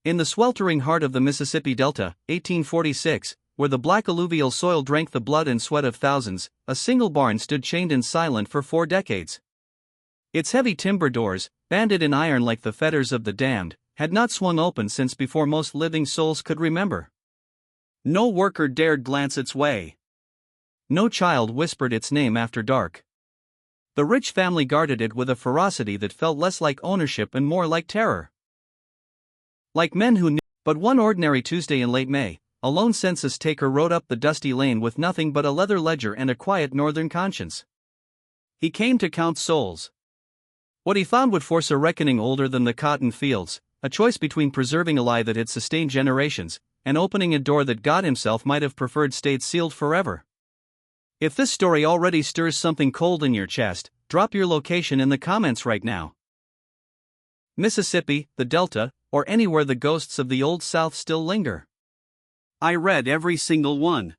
In the sweltering heart of the Mississippi Delta, 1846, where the black alluvial soil drank the blood and sweat of thousands, a single barn stood chained and silent for 4 decades. Its heavy timber doors, banded in iron like the fetters of the damned, had not swung open since before most living souls could remember. No worker dared glance its way. No child whispered its name after dark. The rich family guarded it with a ferocity that felt less like ownership and more like terror. Like men who knew. But one ordinary Tuesday in late May, a lone census taker rode up the dusty lane with nothing but a leather ledger and a quiet northern conscience. He came to count souls. What he found would force a reckoning older than the cotton fields, a choice between preserving a lie that had sustained generations, and opening a door that God himself might have preferred stayed sealed forever. If this story already stirs something cold in your chest, drop your location in the comments right now. Mississippi, the Delta, or anywhere the ghosts of the Old South still linger. I read every single one.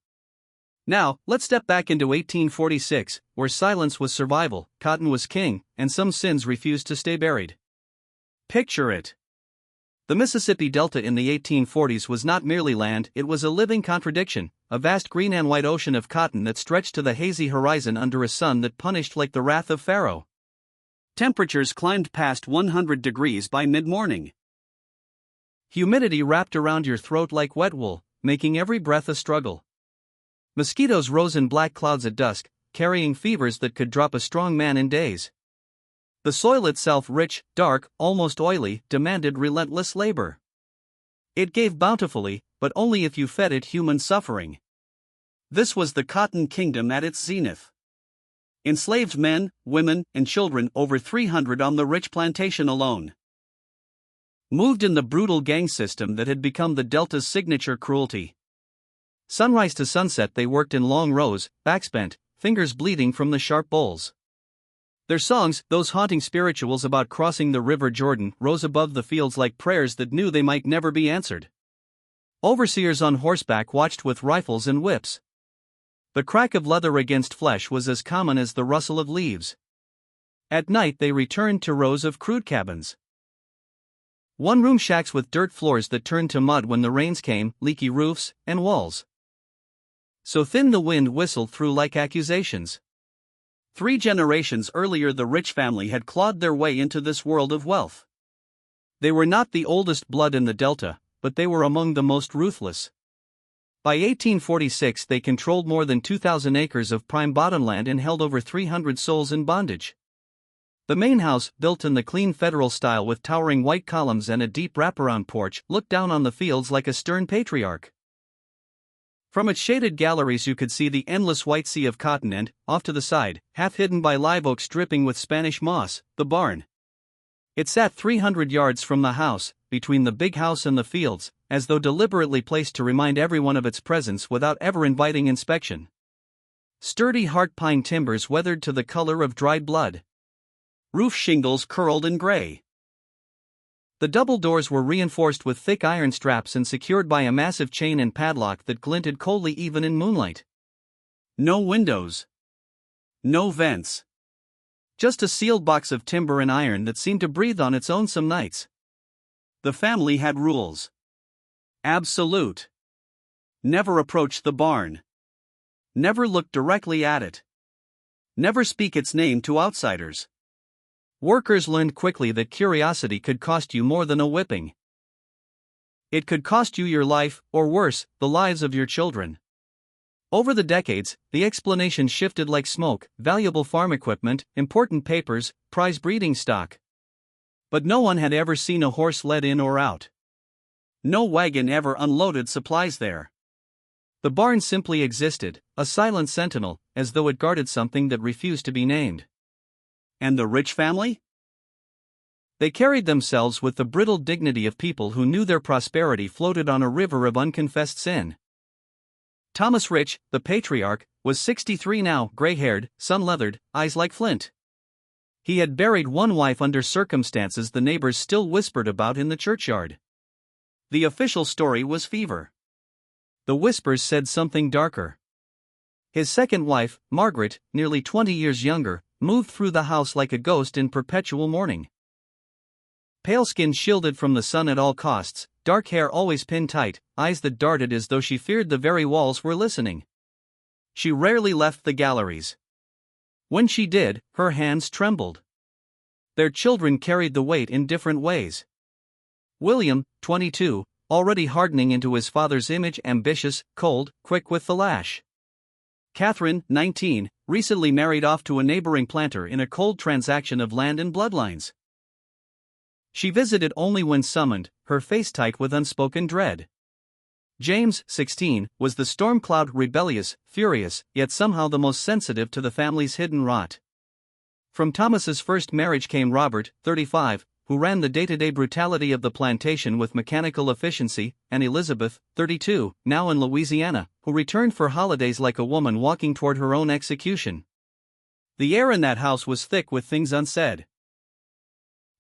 Now, let's step back into 1846, where silence was survival, cotton was king, and some sins refused to stay buried. Picture it. The Mississippi Delta in the 1840s was not merely land, it was a living contradiction, a vast green and white ocean of cotton that stretched to the hazy horizon under a sun that punished like the wrath of Pharaoh. Temperatures climbed past 100 degrees by mid-morning. Humidity wrapped around your throat like wet wool, making every breath a struggle. Mosquitoes rose in black clouds at dusk, carrying fevers that could drop a strong man in days. The soil itself, rich, dark, almost oily, demanded relentless labor. It gave bountifully, but only if you fed it human suffering. This was the Cotton Kingdom at its zenith. Enslaved men, women, and children, over 300 on the rich plantation alone. Moved in the brutal gang system that had become the Delta's signature cruelty. Sunrise to sunset they worked in long rows, backs bent, fingers bleeding from the sharp bowls. Their songs, those haunting spirituals about crossing the River Jordan, rose above the fields like prayers that knew they might never be answered. Overseers on horseback watched with rifles and whips. The crack of leather against flesh was as common as the rustle of leaves. At night they returned to rows of crude cabins. One-room shacks with dirt floors that turned to mud when the rains came, leaky roofs, and walls so thin the wind whistled through like accusations. 3 generations earlier the rich family had clawed their way into this world of wealth. They were not the oldest blood in the Delta, but they were among the most ruthless. By 1846 they controlled more than 2,000 acres of prime bottomland and held over 300 souls in bondage. The main house, built in the clean federal style with towering white columns and a deep wraparound porch, looked down on the fields like a stern patriarch. From its shaded galleries you could see the endless white sea of cotton and, off to the side, half hidden by live oaks dripping with Spanish moss, the barn. It sat 300 yards from the house, between the big house and the fields, as though deliberately placed to remind everyone of its presence without ever inviting inspection. Sturdy heart pine timbers weathered to the color of dried blood. Roof shingles curled and gray. The double doors were reinforced with thick iron straps and secured by a massive chain and padlock that glinted coldly even in moonlight. No windows. No vents. Just a sealed box of timber and iron that seemed to breathe on its own some nights. The family had rules. Absolute. Never approach the barn. Never look directly at it. Never speak its name to outsiders. Workers learned quickly that curiosity could cost you more than a whipping. It could cost you your life, or worse, the lives of your children. Over the decades, the explanation shifted like smoke: valuable farm equipment, important papers, prize breeding stock. But no one had ever seen a horse led in or out. No wagon ever unloaded supplies there. The barn simply existed, a silent sentinel, as though it guarded something that refused to be named. And the rich family? They carried themselves with the brittle dignity of people who knew their prosperity floated on a river of unconfessed sin. Thomas Rich, the patriarch, was 63 now, gray-haired, sun-leathered, eyes like flint. He had buried one wife under circumstances the neighbors still whispered about in the churchyard. The official story was fever. The whispers said something darker. His second wife, Margaret, nearly 20 years younger, moved through the house like a ghost in perpetual mourning. Pale skin shielded from the sun at all costs, dark hair always pinned tight, eyes that darted as though she feared the very walls were listening. She rarely left the galleries. When she did, her hands trembled. Their children carried the weight in different ways. William, 22, already hardening into his father's image, ambitious, cold, quick with the lash. Catherine, 19, recently married off to a neighboring planter in a cold transaction of land and bloodlines. She visited only when summoned, her face tight with unspoken dread. James, 16, was the storm cloud, rebellious, furious, yet somehow the most sensitive to the family's hidden rot. From Thomas's first marriage came Robert, 35, who ran the day-to-day brutality of the plantation with mechanical efficiency, and Elizabeth, 32, now in Louisiana, who returned for holidays like a woman walking toward her own execution. The air in that house was thick with things unsaid.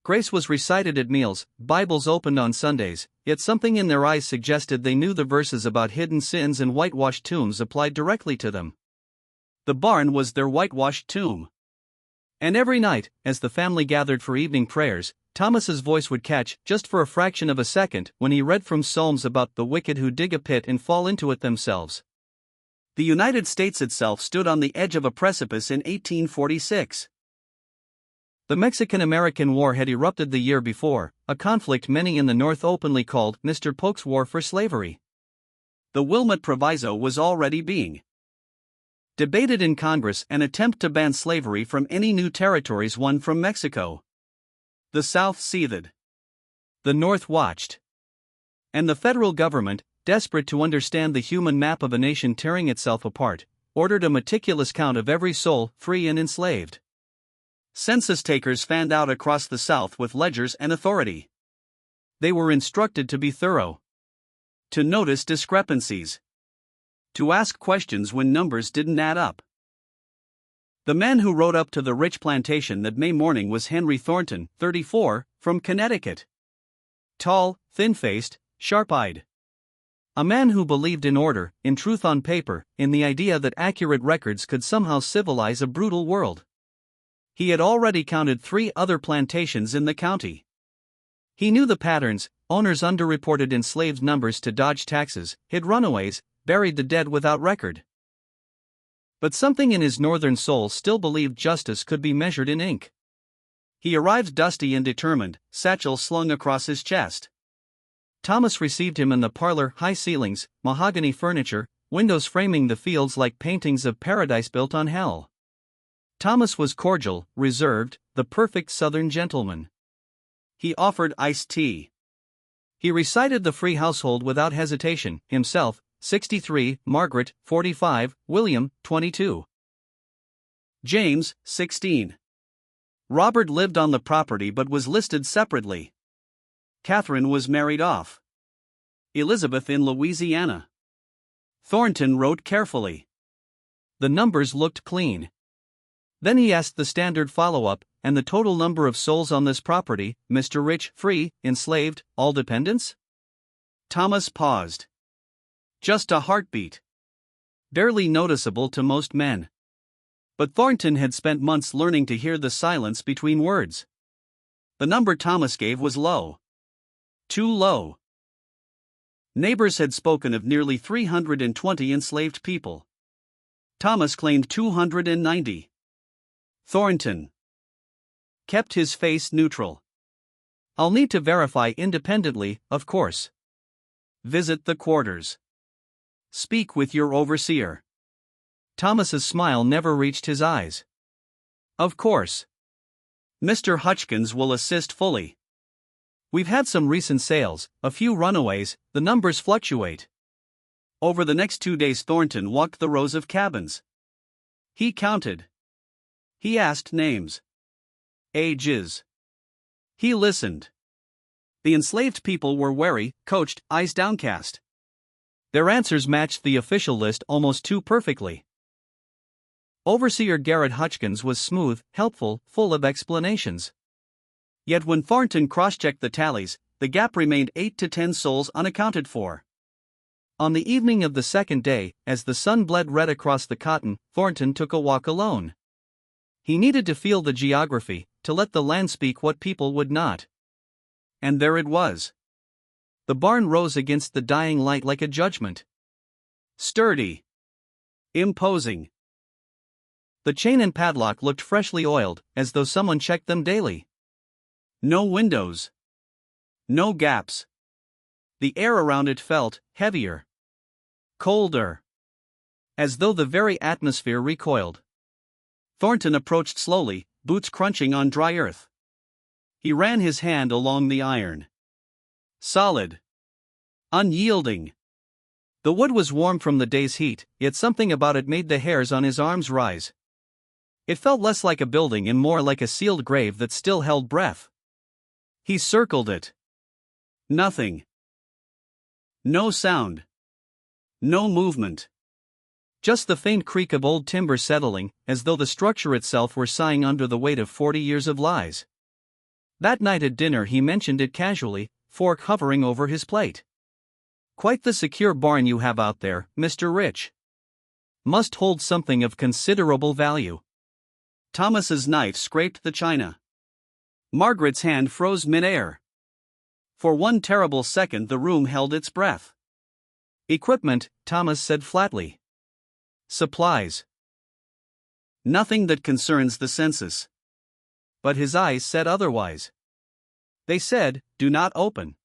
Grace was recited at meals, Bibles opened on Sundays, yet something in their eyes suggested they knew the verses about hidden sins and whitewashed tombs applied directly to them. The barn was their whitewashed tomb. And every night, as the family gathered for evening prayers, Thomas's voice would catch, just for a fraction of a second, when he read from Psalms about the wicked who dig a pit and fall into it themselves. The United States itself stood on the edge of a precipice in 1846. The Mexican-American War had erupted the year before, a conflict many in the North openly called Mr. Polk's War for Slavery. The Wilmot Proviso was already being debated in Congress, an attempt to ban slavery from any new territories won from Mexico. The South seethed. The North watched. And the federal government, desperate to understand the human map of a nation tearing itself apart, ordered a meticulous count of every soul, free and enslaved. Census takers fanned out across the South with ledgers and authority. They were instructed to be thorough, to notice discrepancies, to ask questions when numbers didn't add up. The man who rode up to the rich plantation that May morning was Henry Thornton, 34, from Connecticut. Tall, thin-faced, sharp-eyed. A man who believed in order, in truth on paper, in the idea that accurate records could somehow civilize a brutal world. He had already counted 3 other plantations in the county. He knew the patterns: owners underreported enslaved numbers to dodge taxes, hid runaways, buried the dead without record. But something in his northern soul still believed justice could be measured in ink. He arrived dusty and determined, satchel slung across his chest. Thomas received him in the parlor, high ceilings, mahogany furniture, windows framing the fields like paintings of paradise built on hell. Thomas was cordial, reserved, the perfect Southern gentleman. He offered iced tea. He recited the free household without hesitation, himself, 63, Margaret, 45, William, 22. James, 16. Robert lived on the property but was listed separately. Catherine was married off. Elizabeth in Louisiana. Thornton wrote carefully. The numbers looked clean. Then he asked the standard follow-up, and the total number of souls on this property, Mr. Rich, free, enslaved, all dependents? Thomas paused. Just a heartbeat. Barely noticeable to most men. But Thornton had spent months learning to hear the silence between words. The number Thomas gave was low. Too low. Neighbors had spoken of nearly 320 enslaved people. Thomas claimed 290. Thornton kept his face neutral. I'll need to verify independently, of course. Visit the quarters. Speak with your overseer. Thomas's smile never reached his eyes. Of course. Mr. Hutchkins will assist fully. We've had some recent sales, a few runaways, the numbers fluctuate. Over the next 2 days Thornton walked the rows of cabins. He counted. He asked names. Ages. He listened. The enslaved people were wary, coached, eyes downcast. Their answers matched the official list almost too perfectly. Overseer Garrett Hutchkins was smooth, helpful, full of explanations. Yet when Thornton cross-checked the tallies, the gap remained 8 to 10 souls unaccounted for. On the evening of the second day, as the sun bled red across the cotton, Thornton took a walk alone. He needed to feel the geography, to let the land speak what people would not. And there it was. The barn rose against the dying light like a judgment. Sturdy. Imposing. The chain and padlock looked freshly oiled, as though someone checked them daily. No windows. No gaps. The air around it felt heavier. Colder. As though the very atmosphere recoiled. Thornton approached slowly, boots crunching on dry earth. He ran his hand along the iron. Solid. Unyielding. The wood was warm from the day's heat, yet something about it made the hairs on his arms rise. It felt less like a building and more like a sealed grave that still held breath. He circled it. Nothing. No sound. No movement. Just the faint creak of old timber settling, as though the structure itself were sighing under the weight of 40 years of lies. That night at dinner he mentioned it casually, fork hovering over his plate. Quite the secure barn you have out there, Mr. Rich. Must hold something of considerable value. Thomas's knife scraped the china. Margaret's hand froze mid-air. For one terrible second the room held its breath. Equipment, Thomas said flatly. Supplies. Nothing that concerns the census. But his eyes said otherwise. They said, do not open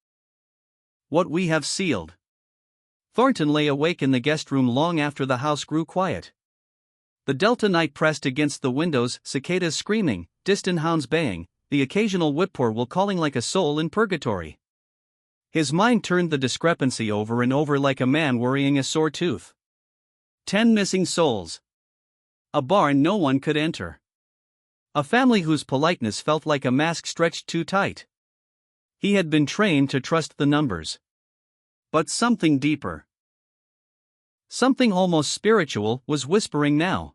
what we have sealed. Thornton lay awake in the guest room long after the house grew quiet. The Delta night pressed against the windows, cicadas screaming, distant hounds baying, the occasional whippoorwill calling like a soul in purgatory. His mind turned the discrepancy over and over like a man worrying a sore tooth. 10 missing souls. A barn no one could enter. A family whose politeness felt like a mask stretched too tight. He had been trained to trust the numbers. But something deeper. Something almost spiritual was whispering now.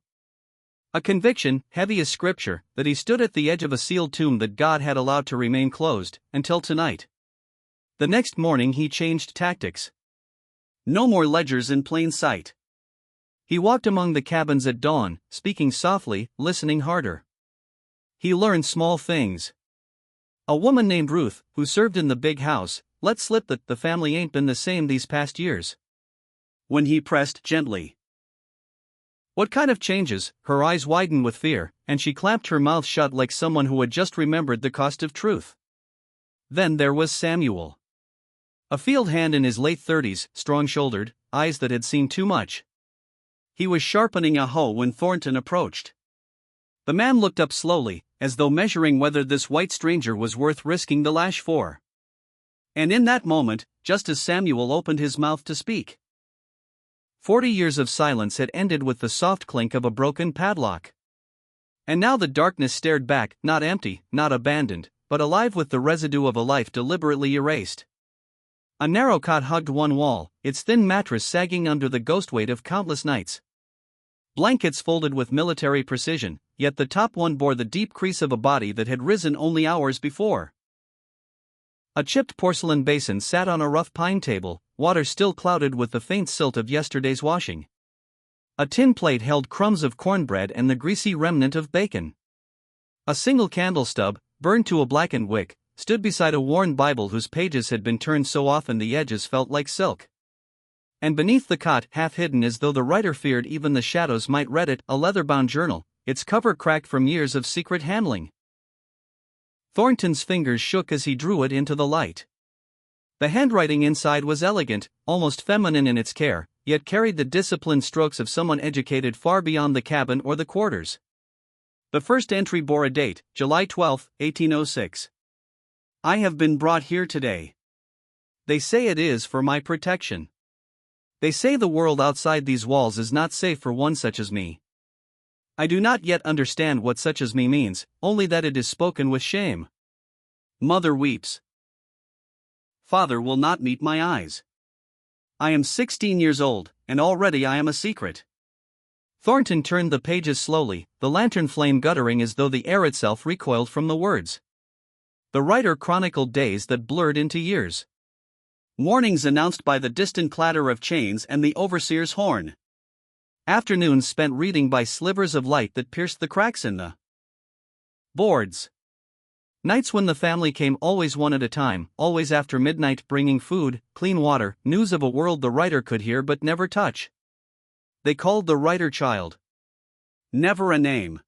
A conviction, heavy as scripture, that he stood at the edge of a sealed tomb that God had allowed to remain closed, until tonight. The next morning he changed tactics. No more ledgers in plain sight. He walked among the cabins at dawn, speaking softly, listening harder. He learned small things. A woman named Ruth, who served in the big house, let slip that the family ain't been the same these past years. When he pressed gently. What kind of changes? Her eyes widened with fear, and she clamped her mouth shut like someone who had just remembered the cost of truth. Then there was Samuel. A field hand in his late 30s, strong-shouldered, eyes that had seen too much. He was sharpening a hoe when Thornton approached. The man looked up slowly, as though measuring whether this white stranger was worth risking the lash for. And in that moment, just as Samuel opened his mouth to speak, 40 years of silence had ended with the soft clink of a broken padlock. And now the darkness stared back, not empty, not abandoned, but alive with the residue of a life deliberately erased. A narrow cot hugged one wall, its thin mattress sagging under the ghost weight of countless nights. Blankets folded with military precision, yet the top one bore the deep crease of a body that had risen only hours before. A chipped porcelain basin sat on a rough pine table, water still clouded with the faint silt of yesterday's washing. A tin plate held crumbs of cornbread and the greasy remnant of bacon. A single candle stub, burned to a blackened wick, stood beside a worn Bible whose pages had been turned so often the edges felt like silk. And beneath the cot, half hidden as though the writer feared even the shadows might read it, a leather-bound journal, its cover cracked from years of secret handling. Thornton's fingers shook as he drew it into the light. The handwriting inside was elegant, almost feminine in its care, yet carried the disciplined strokes of someone educated far beyond the cabin or the quarters. The first entry bore a date, July 12, 1806. I have been brought here today. They say it is for my protection. They say the world outside these walls is not safe for one such as me. I do not yet understand what such as me means, only that it is spoken with shame. Mother weeps. Father will not meet my eyes. I am 16 years old, and already I am a secret. Thornton turned the pages slowly, the lantern flame guttering as though the air itself recoiled from the words. The writer chronicled days that blurred into years. Mornings announced by the distant clatter of chains and the overseer's horn. Afternoons spent reading by slivers of light that pierced the cracks in the boards. Nights when the family came always one at a time, always after midnight, bringing food, clean water, news of a world the writer could hear but never touch. They called the writer child. Never a name.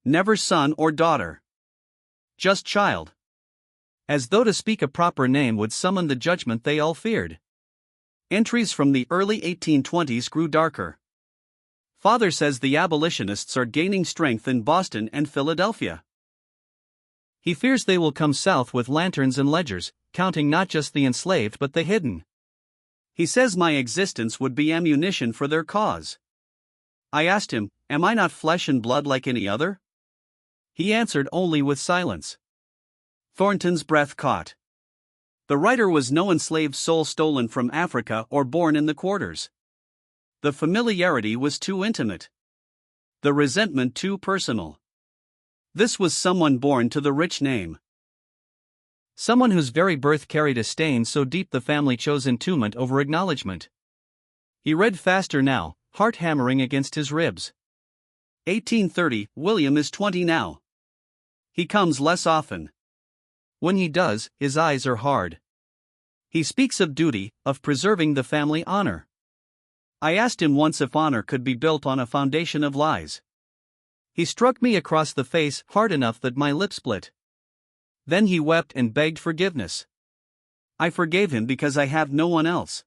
Never son or daughter. Just child. As though to speak a proper name would summon the judgment they all feared. Entries from the early 1820s grew darker. Father says the abolitionists are gaining strength in Boston and Philadelphia. He fears they will come south with lanterns and ledgers, counting not just the enslaved but the hidden. He says my existence would be ammunition for their cause. I asked him, am I not flesh and blood like any other? He answered only with silence. Thornton's breath caught. The writer was no enslaved soul stolen from Africa or born in the quarters. The familiarity was too intimate. The resentment too personal. This was someone born to the rich name. Someone whose very birth carried a stain so deep the family chose entombment over acknowledgement. He read faster now, heart hammering against his ribs. 1830, William is 20 now. He comes less often. When he does, his eyes are hard. He speaks of duty, of preserving the family honor. I asked him once if honor could be built on a foundation of lies. He struck me across the face hard enough that my lip split. Then he wept and begged forgiveness. I forgave him because I have no one else.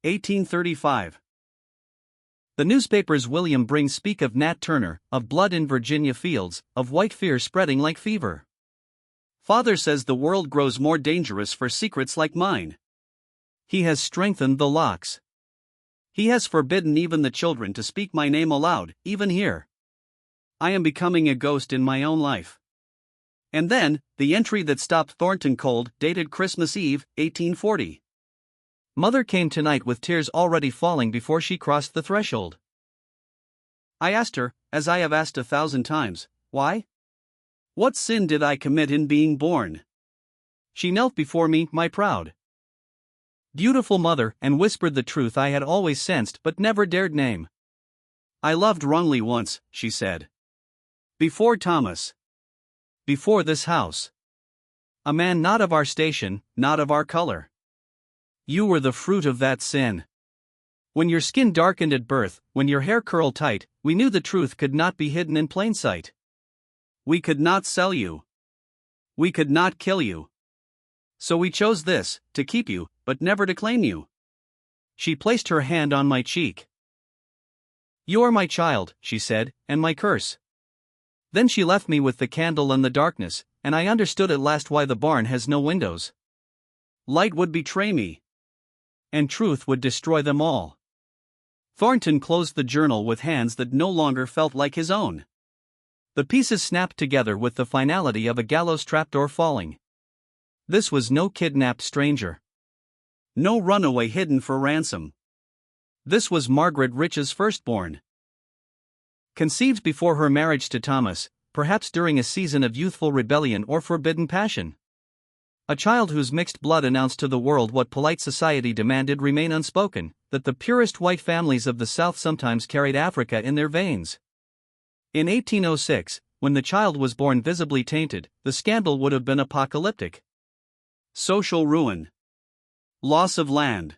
1835. The newspapers William brings speak of Nat Turner, of blood in Virginia fields, of white fear spreading like fever. Father says the world grows more dangerous for secrets like mine. He has strengthened the locks. He has forbidden even the children to speak my name aloud, even here. I am becoming a ghost in my own life. And then, the entry that stopped Thornton cold, dated Christmas Eve, 1840. Mother came tonight with tears already falling before she crossed the threshold. I asked her, as I have asked 1,000 times, why? What sin did I commit in being born? She knelt before me, my proud, beautiful mother, and whispered the truth I had always sensed but never dared name. I loved wrongly once, she said. Before Thomas. Before this house. A man not of our station, not of our color. You were the fruit of that sin. When your skin darkened at birth, when your hair curled tight, we knew the truth could not be hidden in plain sight. We could not sell you. We could not kill you. So we chose this, to keep you, but never to claim you. She placed her hand on my cheek. You are my child, she said, and my curse. Then she left me with the candle and the darkness, and I understood at last why the barn has no windows. Light would betray me. And truth would destroy them all. Thornton closed the journal with hands that no longer felt like his own. The pieces snapped together with the finality of a gallows trapdoor falling. This was no kidnapped stranger. No runaway hidden for ransom. This was Margaret Rich's firstborn. Conceived before her marriage to Thomas, perhaps during a season of youthful rebellion or forbidden passion. A child whose mixed blood announced to the world what polite society demanded remain unspoken, that the purest white families of the South sometimes carried Africa in their veins. In 1806, when the child was born visibly tainted, the scandal would have been apocalyptic. Social ruin. Loss of land.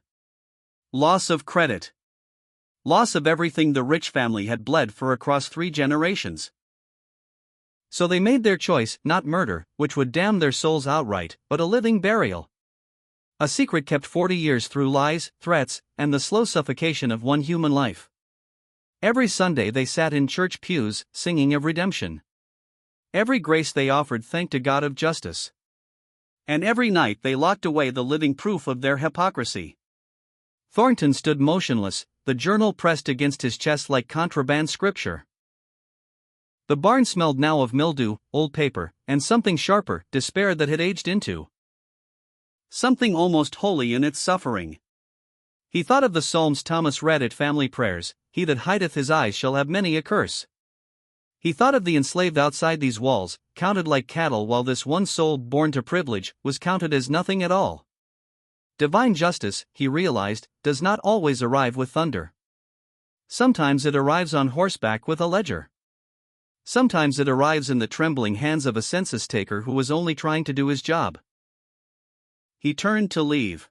Loss of credit. Loss of everything the rich family had bled for across 3 generations. So they made their choice, not murder, which would damn their souls outright, but a living burial. A secret kept 40 years through lies, threats, and the slow suffocation of one human life. Every Sunday they sat in church pews, singing of redemption. Every grace they offered thanked to God of justice. And every night they locked away the living proof of their hypocrisy. Thornton stood motionless, the journal pressed against his chest like contraband scripture. The barn smelled now of mildew, old paper, and something sharper, despair that had aged into something almost holy in its suffering. He thought of the psalms Thomas read at family prayers, he that hideth his eyes shall have many a curse. He thought of the enslaved outside these walls, counted like cattle while this one soul born to privilege was counted as nothing at all. Divine justice, he realized, does not always arrive with thunder. Sometimes it arrives on horseback with a ledger. Sometimes it arrives in the trembling hands of a census taker who was only trying to do his job. He turned to leave.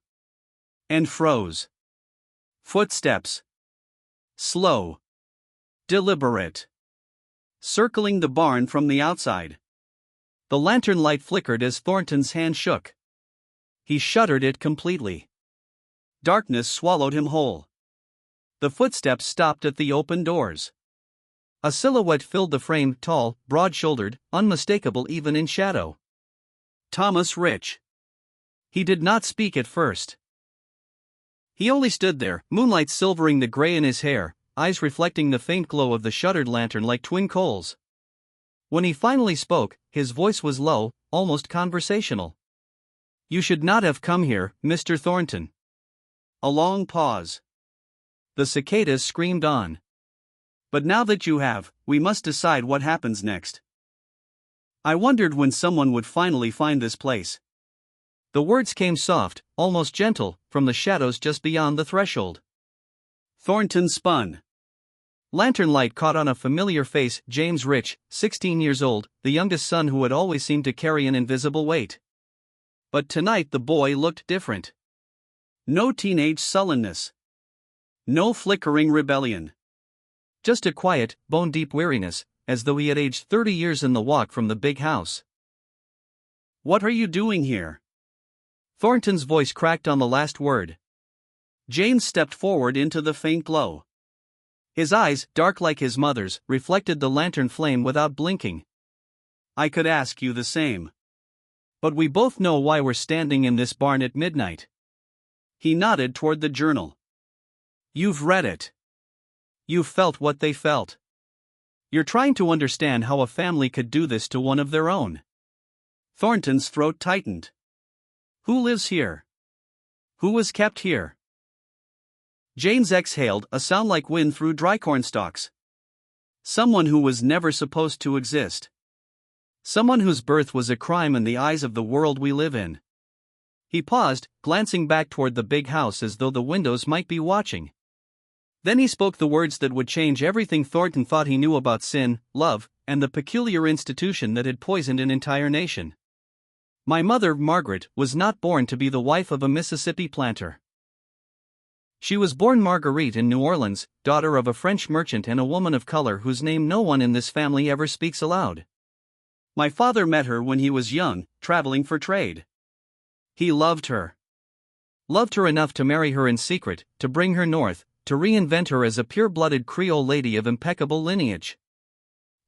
And froze. Footsteps. Slow. Deliberate. Circling the barn from the outside. The lantern light flickered as Thornton's hand shook. He shuttered it completely. Darkness swallowed him whole. The footsteps stopped at the open doors. A silhouette filled the frame, tall, broad-shouldered, unmistakable even in shadow. Thomas Rich. He did not speak at first. He only stood there, moonlight silvering the gray in his hair, eyes reflecting the faint glow of the shuttered lantern like twin coals. When he finally spoke, his voice was low, almost conversational. "You should not have come here, Mr. Thornton." A long pause. The cicadas screamed on. "But now that you have, we must decide what happens next. I wondered when someone would finally find this place." The words came soft, almost gentle, from the shadows just beyond the threshold. Thornton spun. Lantern light caught on a familiar face, James Rich, 16 years old, the youngest son who had always seemed to carry an invisible weight. But tonight the boy looked different. No teenage sullenness. No flickering rebellion. Just a quiet, bone-deep weariness, as though he had aged 30 years in the walk from the big house. "What are you doing here?" Thornton's voice cracked on the last word. James stepped forward into the faint glow. His eyes, dark like his mother's, reflected the lantern flame without blinking. "I could ask you the same. But we both know why we're standing in this barn at midnight." He nodded toward the journal. "You've read it. You've felt what they felt. You're trying to understand how a family could do this to one of their own." Thornton's throat tightened. "Who lives here? Who was kept here?" James exhaled, a sound like wind through dry corn stalks. "Someone who was never supposed to exist. Someone whose birth was a crime in the eyes of the world we live in." He paused, glancing back toward the big house as though the windows might be watching. Then he spoke the words that would change everything Thornton thought he knew about sin, love, and the peculiar institution that had poisoned an entire nation. "My mother, Margaret, was not born to be the wife of a Mississippi planter. She was born Marguerite in New Orleans, daughter of a French merchant and a woman of color whose name no one in this family ever speaks aloud. My father met her when he was young, traveling for trade. He loved her. Loved her enough to marry her in secret, to bring her north, to reinvent her as a pure-blooded Creole lady of impeccable lineage.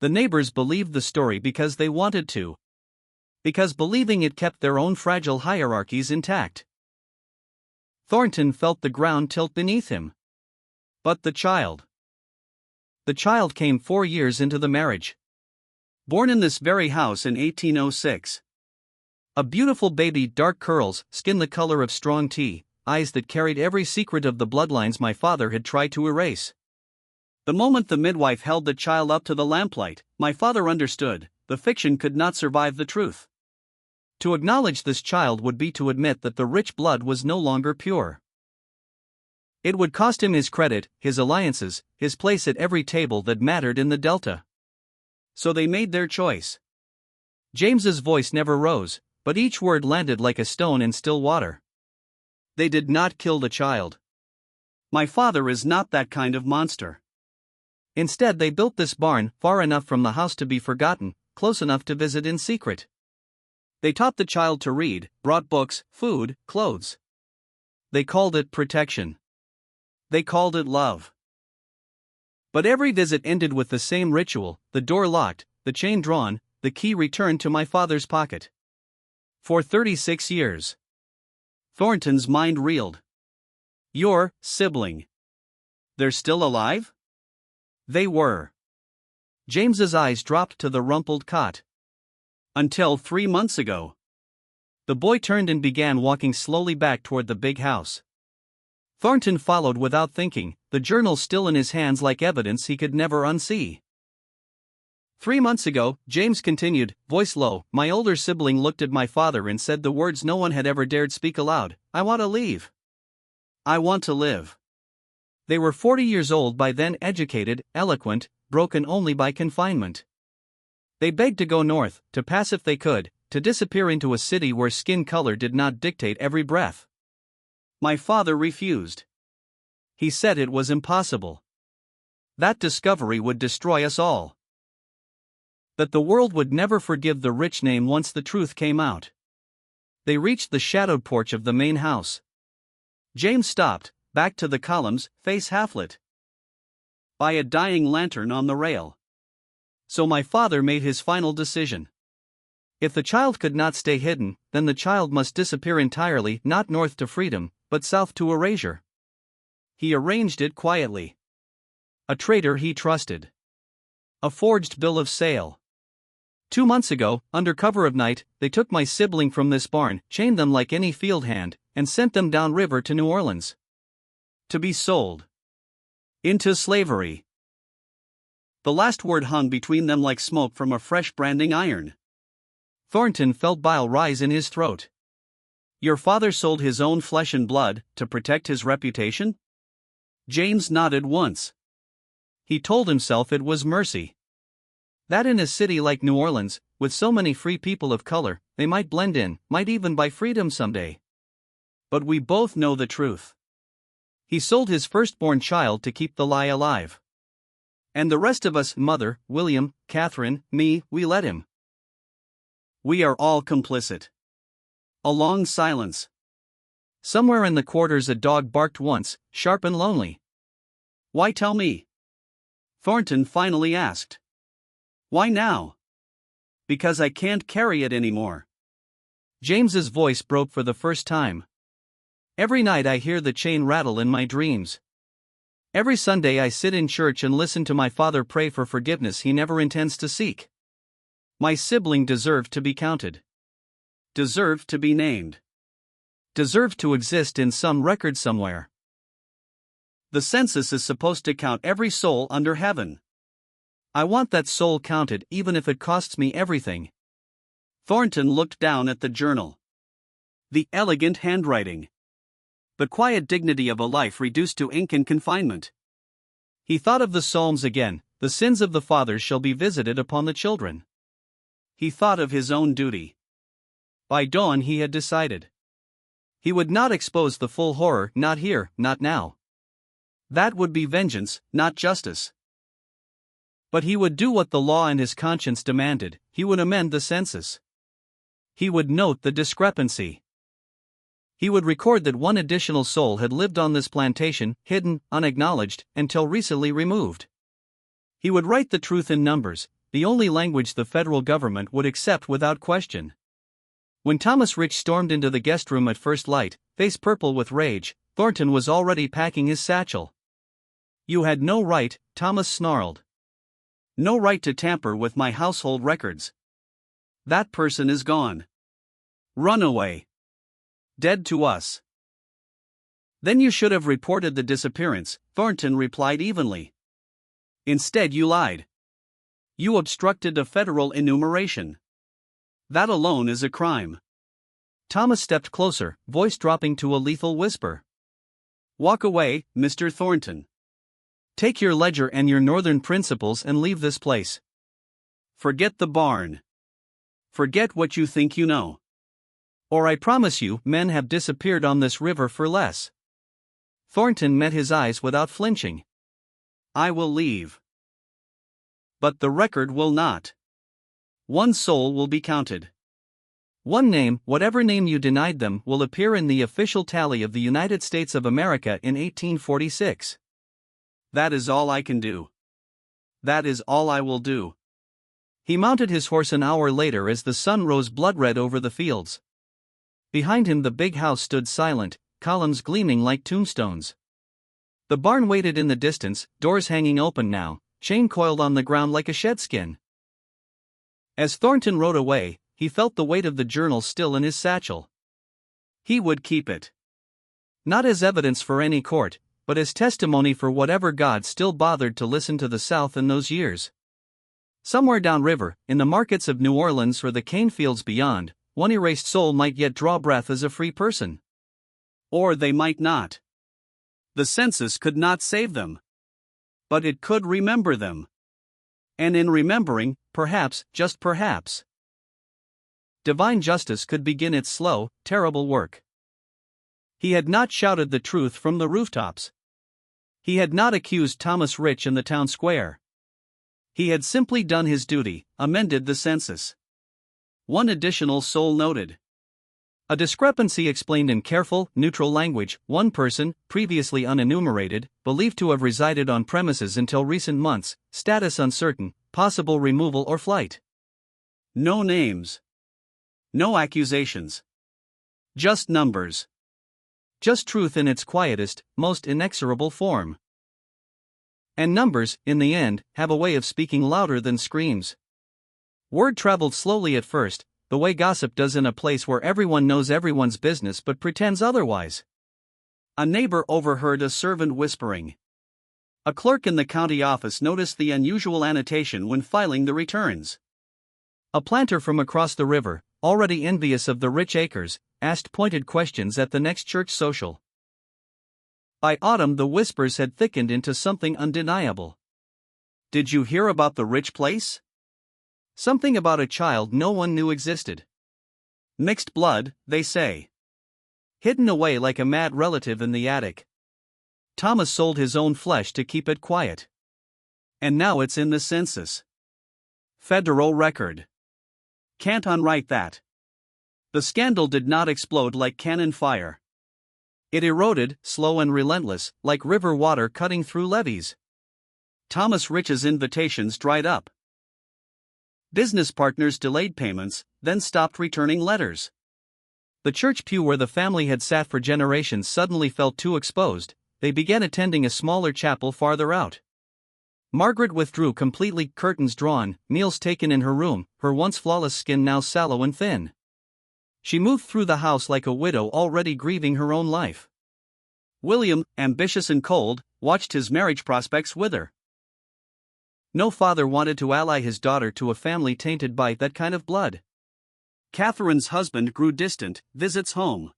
The neighbors believed the story because they wanted to. Because believing it kept their own fragile hierarchies intact." Thornton felt the ground tilt beneath him. But the child. The child came 4 years into the marriage. Born in this very house in 1806. A beautiful baby, dark curls, skin the color of strong tea, eyes that carried every secret of the bloodlines my father had tried to erase. The moment the midwife held the child up to the lamplight, my father understood, the fiction could not survive the truth. To acknowledge this child would be to admit that the rich blood was no longer pure. It would cost him his credit, his alliances, his place at every table that mattered in the Delta. So they made their choice. James's voice never rose, but each word landed like a stone in still water. They did not kill the child. My father is not that kind of monster. Instead, they built this barn, far enough from the house to be forgotten, close enough to visit in secret. They taught the child to read, brought books, food, clothes. They called it protection. They called it love. But every visit ended with the same ritual, the door locked, the chain drawn, the key returned to my father's pocket. For 36 years. Thornton's mind reeled. "Your sibling. They're still alive?" They were. James's eyes dropped to the rumpled cot. "Until 3 months ago." The boy turned and began walking slowly back toward the big house. Thornton followed without thinking, the journal still in his hands like evidence he could never unsee. 3 months ago," James continued, voice low, "my older sibling looked at my father and said the words no one had ever dared speak aloud, 'I want to leave. I want to live.' They were 40 years old by then, educated, eloquent, broken only by confinement. They begged to go north, to pass if they could, to disappear into a city where skin color did not dictate every breath. My father refused. He said it was impossible. That discovery would destroy us all. That the world would never forgive the rich name once the truth came out. They reached the shadowed porch of the main house. James stopped, back to the columns, face half-lit by a dying lantern on the rail. So my father made his final decision. If the child could not stay hidden, then the child must disappear entirely, not north to freedom, but south to erasure. He arranged it quietly. A traitor he trusted. A forged bill of sale. 2 months ago, under cover of night, they took my sibling from this barn, chained them like any field hand, and sent them downriver to New Orleans. To be sold. Into slavery. The last word hung between them like smoke from a fresh branding iron. Thornton felt bile rise in his throat. Your father sold his own flesh and blood to protect his reputation? James nodded once. He told himself it was mercy. That in a city like New Orleans, with so many free people of color, they might blend in, might even buy freedom someday. But we both know the truth. He sold his firstborn child to keep the lie alive. And the rest of us, Mother, William, Catherine, me, we let him. We are all complicit. A long silence. Somewhere in the quarters a dog barked once, sharp and lonely. Why tell me? Thornton finally asked. Why now? Because I can't carry it anymore. James's voice broke for the first time. Every night I hear the chain rattle in my dreams. Every Sunday I sit in church and listen to my father pray for forgiveness he never intends to seek. My sibling deserved to be counted. Deserved to be named. Deserved to exist in some record somewhere. The census is supposed to count every soul under heaven. I want that soul counted even if it costs me everything. Thornton looked down at the journal. The elegant handwriting. The quiet dignity of a life reduced to ink and confinement. He thought of the Psalms again, the sins of the fathers shall be visited upon the children. He thought of his own duty. By dawn he had decided. He would not expose the full horror, not here, not now. That would be vengeance, not justice. But he would do what the law and his conscience demanded, he would amend the census. He would note the discrepancy. He would record that one additional soul had lived on this plantation, hidden, unacknowledged, until recently removed. He would write the truth in numbers, the only language the federal government would accept without question. When Thomas Rich stormed into the guest room at first light, face purple with rage, Thornton was already packing his satchel. You had no right, Thomas snarled. No right to tamper with my household records. That person is gone. Run away. Dead to us. Then you should have reported the disappearance, Thornton replied evenly. Instead you lied. You obstructed a federal enumeration. That alone is a crime. Thomas stepped closer, voice dropping to a lethal whisper. Walk away, Mr. Thornton. Take your ledger and your northern principles and leave this place. Forget the barn. Forget what you think you know. Or I promise you, men have disappeared on this river for less. Thornton met his eyes without flinching. I will leave. But the record will not. One soul will be counted. One name, whatever name you denied them, will appear in the official tally of the United States of America in 1846. That is all I can do. That is all I will do. He mounted his horse an hour later as the sun rose blood-red over the fields. Behind him the big house stood silent, columns gleaming like tombstones. The barn waited in the distance, doors hanging open now, chain coiled on the ground like a shedskin. As Thornton rode away, he felt the weight of the journal still in his satchel. He would keep it. Not as evidence for any court, but as testimony for whatever God still bothered to listen to the South in those years. Somewhere downriver, in the markets of New Orleans or the cane fields beyond, one erased soul might yet draw breath as a free person. Or they might not. The census could not save them. But it could remember them. And in remembering, perhaps, just perhaps, divine justice could begin its slow, terrible work. He had not shouted the truth from the rooftops. He had not accused Thomas Rich in the town square. He had simply done his duty, amended the census. One additional soul noted. A discrepancy explained in careful, neutral language. One person, previously unenumerated, believed to have resided on premises until recent months, status uncertain, possible removal or flight. No names. No accusations. Just numbers. Just truth in its quietest, most inexorable form. And numbers, in the end, have a way of speaking louder than screams. Word traveled slowly at first, the way gossip does in a place where everyone knows everyone's business but pretends otherwise. A neighbor overheard a servant whispering. A clerk in the county office noticed the unusual annotation when filing the returns. A planter from across the river, already envious of the rich acres, asked pointed questions at the next church social. By autumn, the whispers had thickened into something undeniable. Did you hear about the rich place? Something about a child no one knew existed. Mixed blood, they say. Hidden away like a mad relative in the attic. Thomas sold his own flesh to keep it quiet. And now it's in the census. Federal record. Can't unwrite that. The scandal did not explode like cannon fire. It eroded, slow and relentless, like river water cutting through levees. Thomas Rich's invitations dried up. Business partners delayed payments, then stopped returning letters. The church pew where the family had sat for generations suddenly felt too exposed. They began attending a smaller chapel farther out. Margaret withdrew completely, curtains drawn, meals taken in her room, her once flawless skin now sallow and thin. She moved through the house like a widow already grieving her own life. William, ambitious and cold, watched his marriage prospects wither. No father wanted to ally his daughter to a family tainted by that kind of blood. Catherine's husband grew distant, visits home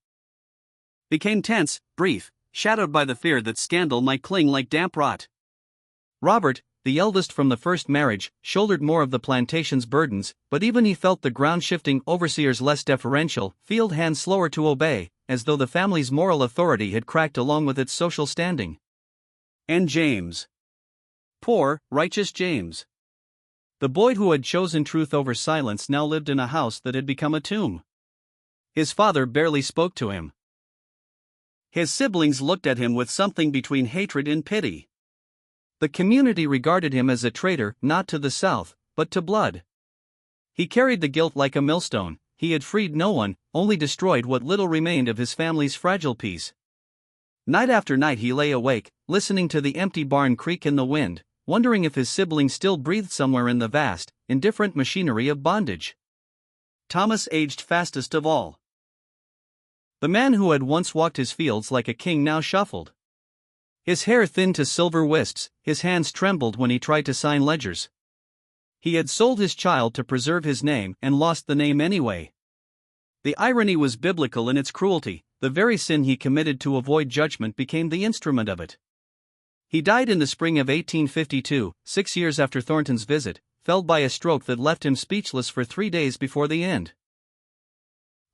became tense, brief, shadowed by the fear that scandal might cling like damp rot. Robert, the eldest from the first marriage, shouldered more of the plantation's burdens, but even he felt the ground-shifting overseers less deferential, field hands slower to obey, as though the family's moral authority had cracked along with its social standing. And James. Poor, righteous James. The boy who had chosen truth over silence now lived in a house that had become a tomb. His father barely spoke to him. His siblings looked at him with something between hatred and pity. The community regarded him as a traitor, not to the South, but to blood. He carried the guilt like a millstone. He had freed no one, only destroyed what little remained of his family's fragile peace. Night after night he lay awake, listening to the empty barn creak in the wind, wondering if his siblings still breathed somewhere in the vast, indifferent machinery of bondage. Thomas aged fastest of all. The man who had once walked his fields like a king now shuffled. His hair thinned to silver wisps, his hands trembled when he tried to sign ledgers. He had sold his child to preserve his name and lost the name anyway. The irony was biblical in its cruelty. The very sin he committed to avoid judgment became the instrument of it. He died in the spring of 1852, 6 years after Thornton's visit, felled by a stroke that left him speechless for 3 days before the end.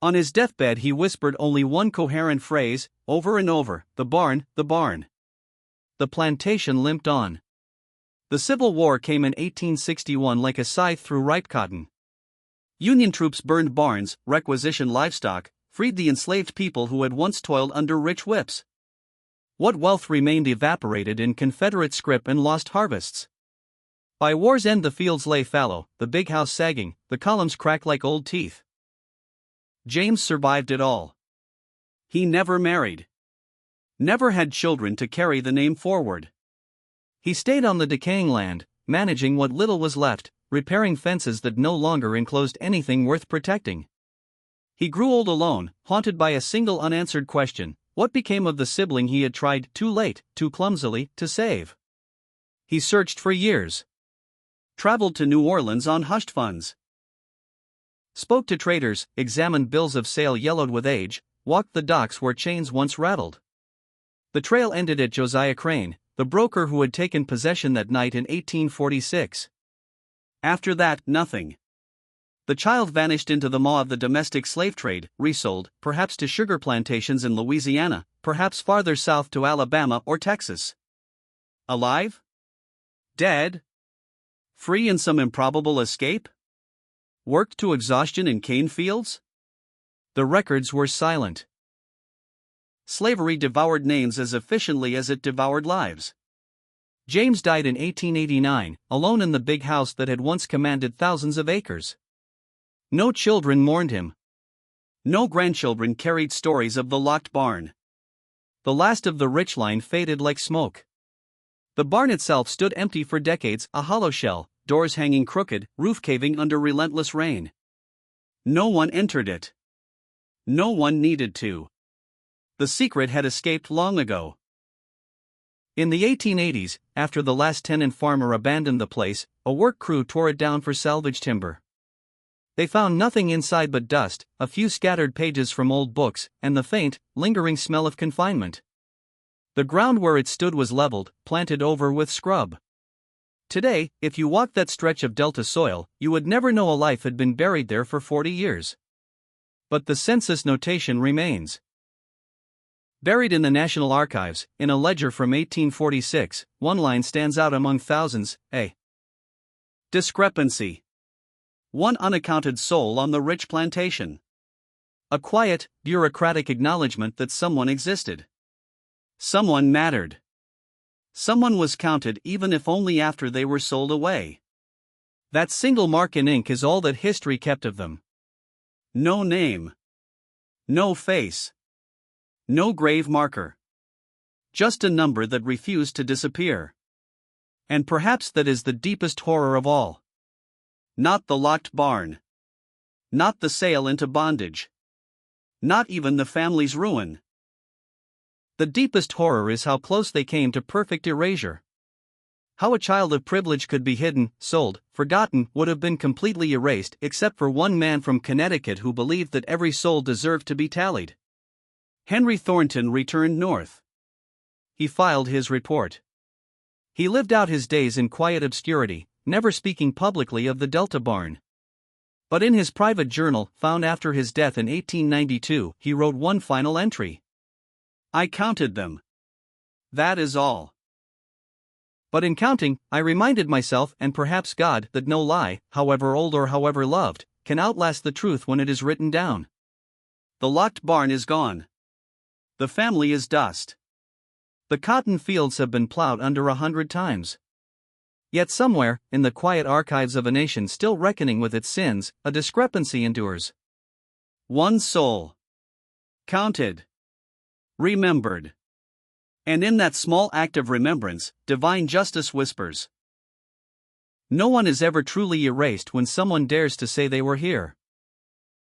On his deathbed he whispered only one coherent phrase, over and over, "The barn, the barn." The plantation limped on. The Civil War came in 1861 like a scythe through ripe cotton. Union troops burned barns, requisitioned livestock, freed the enslaved people who had once toiled under rich whips. What wealth remained evaporated in Confederate scrip and lost harvests. By war's end the fields lay fallow, the big house sagging, the columns cracked like old teeth. James survived it all. He never married. Never had children to carry the name forward. He stayed on the decaying land, managing what little was left, repairing fences that no longer enclosed anything worth protecting. He grew old alone, haunted by a single unanswered question: what became of the sibling he had tried, too late, too clumsily, to save? He searched for years. Traveled to New Orleans on hushed funds. Spoke to traders, examined bills of sale yellowed with age, walked the docks where chains once rattled. The trail ended at Josiah Crane, the broker who had taken possession that night in 1846. After that, nothing. The child vanished into the maw of the domestic slave trade, resold, perhaps to sugar plantations in Louisiana, perhaps farther south to Alabama or Texas. Alive? Dead? Free in some improbable escape? Worked to exhaustion in cane fields? The records were silent. Slavery devoured names as efficiently as it devoured lives. James died in 1889, alone in the big house that had once commanded thousands of acres. No children mourned him. No grandchildren carried stories of the locked barn. The last of the rich line faded like smoke. The barn itself stood empty for decades, a hollow shell, doors hanging crooked, roof caving under relentless rain. No one entered it. No one needed to. The secret had escaped long ago. In the 1880s, after the last tenant farmer abandoned the place, a work crew tore it down for salvage timber. They found nothing inside but dust, a few scattered pages from old books, and the faint, lingering smell of confinement. The ground where it stood was leveled, planted over with scrub. Today, if you walked that stretch of delta soil, you would never know a life had been buried there for 40 years. But the census notation remains. Buried in the National Archives, in a ledger from 1846, one line stands out among thousands: a discrepancy. One unaccounted soul on the rich plantation. A quiet, bureaucratic acknowledgement that someone existed. Someone mattered. Someone was counted even if only after they were sold away. That single mark in ink is all that history kept of them. No name. No face. No grave marker. Just a number that refused to disappear. And perhaps that is the deepest horror of all. Not the locked barn. Not the sale into bondage. Not even the family's ruin. The deepest horror is how close they came to perfect erasure. How a child of privilege could be hidden, sold, forgotten, would have been completely erased except for one man from Connecticut who believed that every soul deserved to be tallied. Henry Thornton returned north. He filed his report. He lived out his days in quiet obscurity, never speaking publicly of the Delta barn. But in his private journal, found after his death in 1892, he wrote one final entry. I counted them. That is all. But in counting, I reminded myself, and perhaps God, that no lie, however old or however loved, can outlast the truth when it is written down. The locked barn is gone. The family is dust. The cotton fields have been plowed under 100 times. Yet somewhere, in the quiet archives of a nation still reckoning with its sins, a discrepancy endures. One soul. Counted. Remembered. And in that small act of remembrance, divine justice whispers. No one is ever truly erased when someone dares to say they were here.